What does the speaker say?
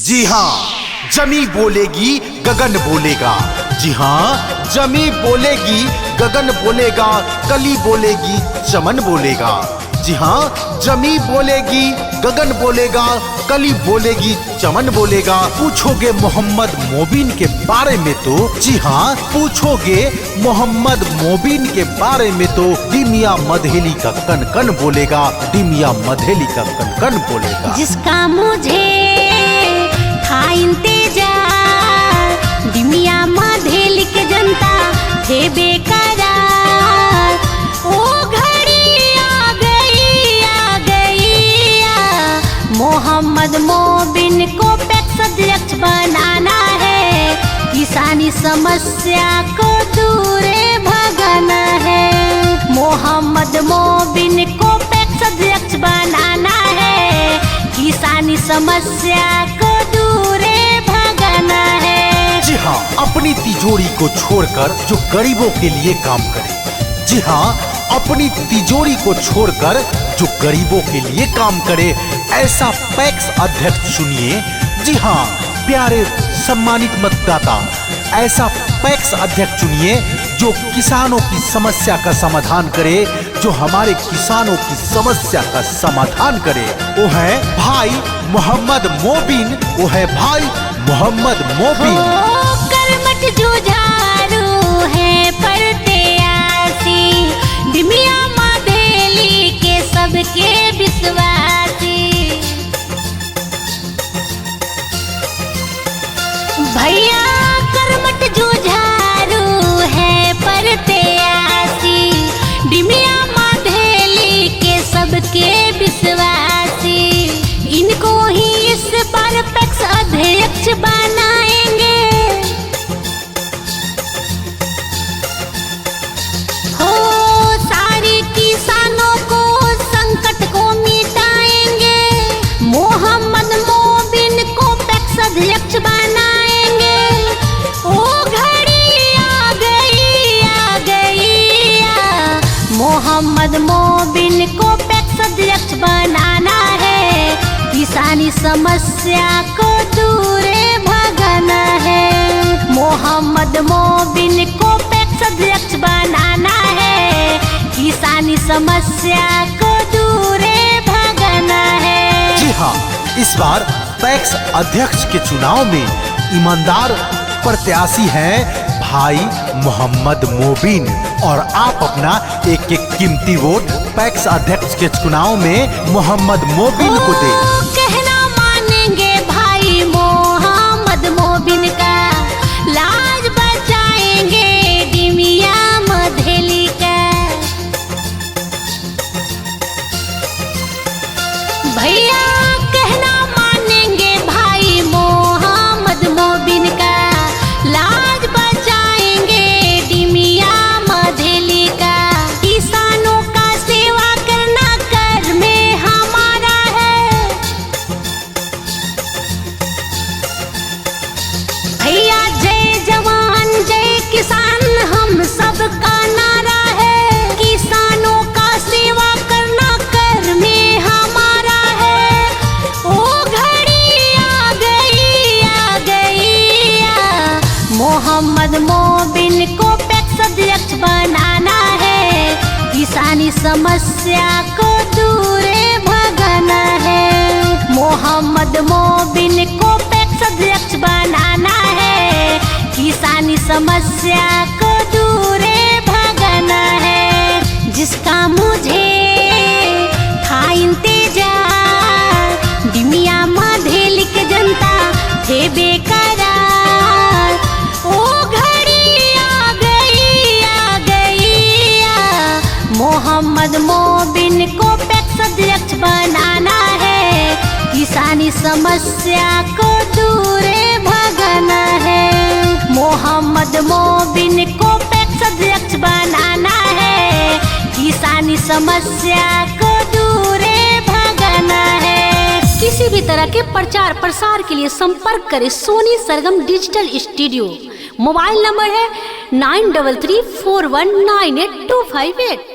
जी हाँ, जमी बोलेगी गगन बोलेगा। जी हाँ, जमी बोलेगी गगन बोलेगा, कली बोलेगी चमन बोलेगा। जी हाँ, जमी बोलेगी गगन बोलेगा, कली बोलेगी चमन बोलेगा। पूछोगे मोहम्मद मोबिन के बारे में तो जी हाँ, पूछोगे मोहम्मद मोबिन के बारे में तो डिमिया मधेली का कन कन बोलेगा, डिमिया मधेली का कन कन बोलेगा। जिसका मुझे था इंतजार, डिमिया मधेली के जनता थे बेकरार। ओ घड़ी आ गई मोहम्मद मोबिन को पैक्स अध्यक्ष बनाना है, किसानी समस्या को दूर भगाना है। मोहम्मद मोबिन को पैक्स अध्यक्ष बनाना है, किसानी समस्या को दूर भगाना है। जी हाँ, अपनी तिजोरी को छोड़कर जो गरीबों के लिए काम करे। जी हाँ, अपनी तिजोरी को छोड़कर जो गरीबों के लिए काम करे, ऐसा पैक्स अध्यक्ष चुनिए। जी हाँ प्यारे सम्मानित मतदाता, ऐसा पैक्स अध्यक्ष चुनिए जो किसानों की समस्या का समाधान करे, जो हमारे किसानों की समस्या का समाधान करे। वो है भाई मोहम्मद मोबिन, वो है भाई मोहम्मद मोबिन। कर्मठ जुझारू है पढ़ते आसी, डिमिया मधेली के सबके विश्वासी। भैया कर्मठ जुझारू है पढ़ते आसी, डिमिया मधेली के सबके विश्वासी। इनको ही इस बार पैक्स अध्यक्ष बनाएंगे। हो सारे किसानों को संकट को मिटाएंगे, मोहम्मद मोबिन को पैक्स अध्यक्ष बनाएंगे। ओ घड़ी आ गई मोहम्मद मोबिन को पैक्स अध्यक्ष बनाना है, किसानी समस्या को दूर भगाना है। मोहम्मद मोबिन को पैक्स अध्यक्ष बनाना है, किसानी समस्या को दूर भगाना है। जी हाँ, इस बार पैक्स अध्यक्ष के चुनाव में ईमानदार प्रत्याशी हैं भाई मोहम्मद मोबिन, और आप अपना एक एक कीमती वोट पैक्स अध्यक्ष के चुनाव में मोहम्मद मोबिन को दें। कहना मानेंगे भाई मोहम्मद मोबिन का, लाज बचाएंगे डिमिया मधेली का। भैया कहना मानेंगे भाई मोहम्मद मोबिन का, लाज बचाएंगे डिमिया मधेली का। किसानों का सेवा करना कर में हमारा है। भैया जय जवान जय किसान हम सबका नारा है, किसानों का सेवा करना कर में हमारा है। ओ घड़ी आ गई मोहम्मद मोबिन को पैक्स अध्यक्ष बनाना है, किसानी समस्या को दूर भगाना है। मोहम्मद मोबिन को पैक्स अध्यक्ष बनाना है, किसानी समस्या को दूर भगाना है। जिसका मुझे था इंतजार, डिमिया मधेली के जनता थे बेकरार। ओ घड़ी आ गई मोहम्मद मोबिन को पैक्स अध्यक्ष बनाना है, किसानी समस्या को दूर भगाना है। मोहम्मद मोबिन को पैक्स अध्यक्ष बनाना है, किसानी समस्या को दूर भगाना है। किसी भी तरह के प्रचार प्रसार के लिए संपर्क करें सोनी सरगम डिजिटल स्टूडियो। मोबाइल नंबर है 9334198258।